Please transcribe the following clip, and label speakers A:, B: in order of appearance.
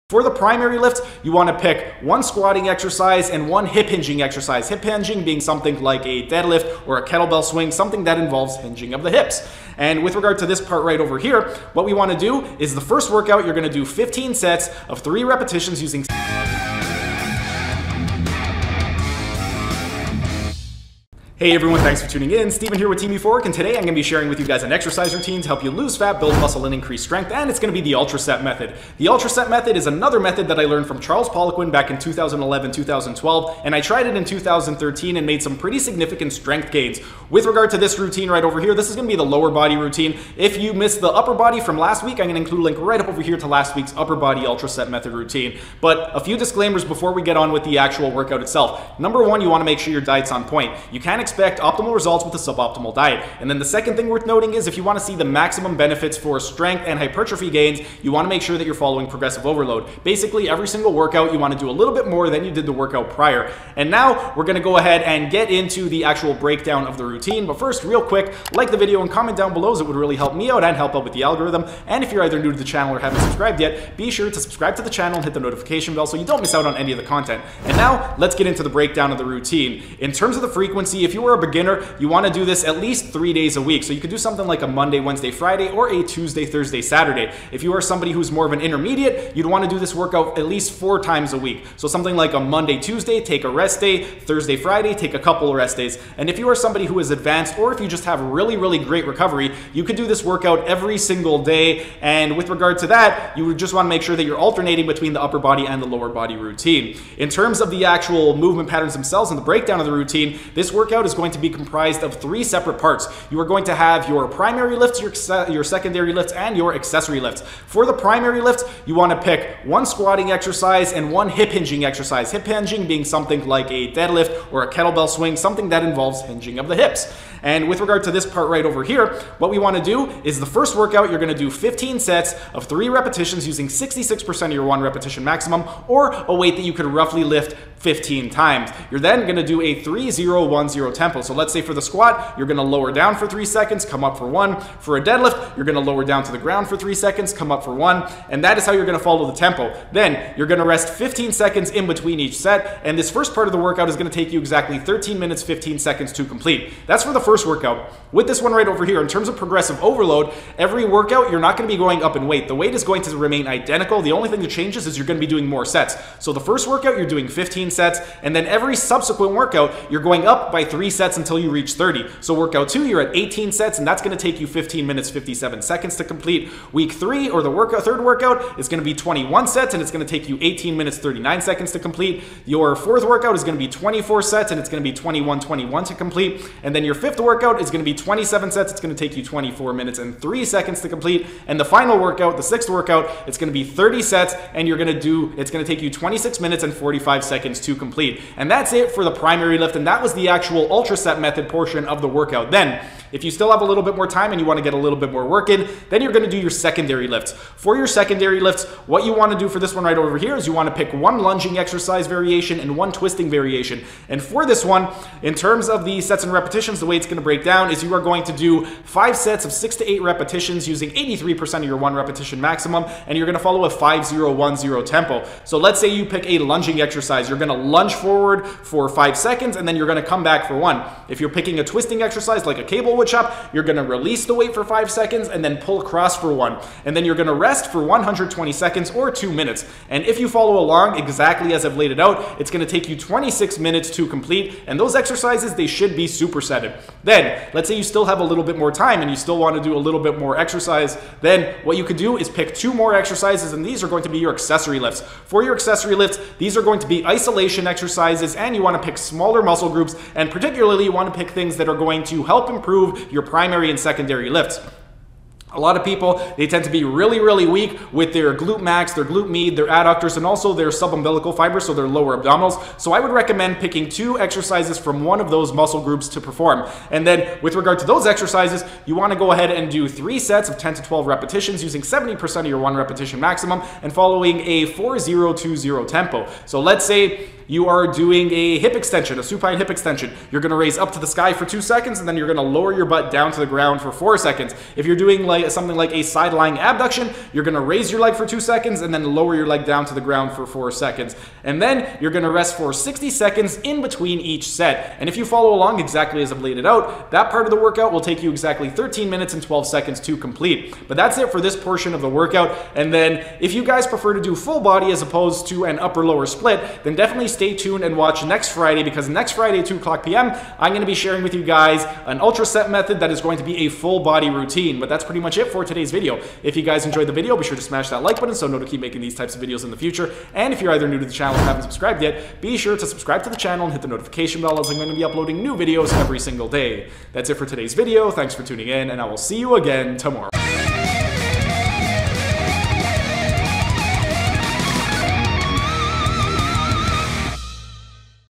A: For the primary lift, you want to pick one squatting exercise and one hip hinging exercise. Hip hinging being something like a deadlift or a kettlebell swing, something that involves hinging of the hips. And with regard to this part right over here, what we want to do is the first workout, you're going to do 15 sets of 3 repetitions using... Hey everyone, thanks for tuning in. Steven here with Team Euphoric, and today I'm going to be sharing with you guys an exercise routine to help you lose fat, build muscle, and increase strength, and it's going to be the Ultra Set method. The Ultra Set method is another method that I learned from Chares Poliquin back in 2011-2012, and I tried it in 2013 and made some pretty significant strength gains. With regard to this routine right over here, this is going to be the lower body routine. If you missed the upper body from last week, I'm going to include a link right up over here to last week's upper body Ultra Set method routine. But a few disclaimers before we get on with the actual workout itself. Number one, you want to make sure your diet's on point. You can't expect optimal results with a suboptimal diet. And then the second thing worth noting is if you want to see the maximum benefits for strength and hypertrophy gains, you want to make sure that you're following progressive overload. Basically, every single workout, you want to do a little bit more than you did the workout prior. And now we're going to go ahead and get into the actual breakdown of the routine. But first, real quick, like the video and comment down below as it would really help me out and help out with the algorithm. And if you're either new to the channel or haven't subscribed yet, be sure to subscribe to the channel and hit the notification bell so you don't miss out on any of the content. And now let's get into the breakdown of the routine. In terms of the frequency, if you were a beginner, you want to do this at least 3 days a week. So you could do something like a Monday, Wednesday, Friday, or a Tuesday, Thursday, Saturday. If you are somebody who's more of an intermediate, you'd want to do this workout at least 4 times a week. So something like a Monday, Tuesday, take a rest day, Thursday, Friday, take a couple of rest days. And if you are somebody who is advanced, or if you just have really, really great recovery, you could do this workout every single day. And with regard to that, you would just want to make sure that you're alternating between the upper body and the lower body routine. In terms of the actual movement patterns themselves and the breakdown of the routine, this workout is going to be comprised of 3 separate parts. You are going to have your primary lifts, your secondary lifts, and your accessory lifts. For the primary lift, you want to pick one squatting exercise and one hip hinging exercise. Hip hinging being something like a deadlift or a kettlebell swing, something that involves hinging of the hips. And with regard to this part right over here, what we want to do is the first workout, you're going to do 15 sets of 3 repetitions using 66% of your 1 repetition maximum, or a weight that you could roughly lift 15 times. You're then going to do a 3-0-1-0 tempo. So let's say for the squat, you're going to lower down for 3 seconds, come up for 1. For a deadlift, you're going to lower down to the ground for 3 seconds, come up for 1. And that is how you're going to follow the tempo. Then you're going to rest 15 seconds in between each set. And this first part of the workout is going to take you exactly 13 minutes, 15 seconds to complete. That's for the first workout. With this one right over here, in terms of progressive overload, every workout, you're not going to be going up in weight. The weight is going to remain identical. The only thing that changes is you're going to be doing more sets. So the first workout, you're doing 15 sets, and then every subsequent workout, you're going up by 3 sets until you reach 30. So workout 2, you're at 18 sets, and that's going to take you 15 minutes, 57 seconds to complete. Week 3, or the third workout, is going to be 21 sets, and it's going to take you 18 minutes, 39 seconds to complete. Your fourth workout is going to be 24 sets, and it's going to be 21 to complete. And then your fifth workout is going to be 27 sets. It's going to take you 24 minutes and 3 seconds to complete. And the final workout, the sixth workout, it's going to be 30 sets, and it's going to take you 26 minutes and 45 seconds to complete. And that's it for the primary lift, and that was the actual Ultra Set method portion of the workout. Then, if you still have a little bit more time and you want to get a little bit more work in, then you're going to do your secondary lifts. For your secondary lifts, what you want to do for this one right over here is you want to pick one lunging exercise variation and one twisting variation. And for this one, in terms of the sets and repetitions, the way it's going to break down is you are going to do 5 sets of 6 to 8 repetitions using 83% of your 1 repetition maximum, and you're going to follow a 5-0-1-0 tempo. So let's say you pick a lunging exercise. You're going to lunge forward for 5 seconds, and then you're going to come back for 1. If you're picking a twisting exercise like a cable wood chop, you're going to release the weight for 5 seconds and then pull across for 1. And then you're going to rest for 120 seconds or 2 minutes. And if you follow along exactly as I've laid it out, it's going to take you 26 minutes to complete. And those exercises, they should be supersetted. Then, let's say you still have a little bit more time and you still want to do a little bit more exercise. Then what you could do is pick 2 more exercises, and these are going to be your accessory lifts. For your accessory lifts, these are going to be isolation exercises, and you want to pick smaller muscle groups, and particularly you want to pick things that are going to help improve your primary and secondary lifts. A lot of people, they tend to be really, really weak with their glute max, their glute med, their adductors, and also their subumbilical fibers, so their lower abdominals. So I would recommend picking 2 exercises from one of those muscle groups to perform. And then with regard to those exercises, you want to go ahead and do 3 sets of 10 to 12 repetitions using 70% of your 1 repetition maximum and following a 4-0-2-0 tempo. So let's say you are doing a hip extension, a supine hip extension. You're going to raise up to the sky for 2 seconds, and then you're going to lower your butt down to the ground for 4 seconds. If you're doing like something like a side lying abduction, you're going to raise your leg for 2 seconds and then lower your leg down to the ground for 4 seconds. And then you're going to rest for 60 seconds in between each set. And if you follow along exactly as I've laid it out, that part of the workout will take you exactly 13 minutes and 12 seconds to complete. But that's it for this portion of the workout. And then if you guys prefer to do full body as opposed to an upper lower split, then definitely stay tuned and watch next Friday, because next Friday at 2 o'clock p.m. I'm going to be sharing with you guys an ultra set method that is going to be a full body routine. But that's pretty much it for today's video. If you guys enjoyed the video, be sure to smash that like button so I know to keep making these types of videos in the future. And if you're either new to the channel or haven't subscribed yet, be sure to subscribe to the channel and hit the notification bell, as I'm going to be uploading new videos every single day. That's it for today's video. Thanks for tuning in, and I will see you again tomorrow.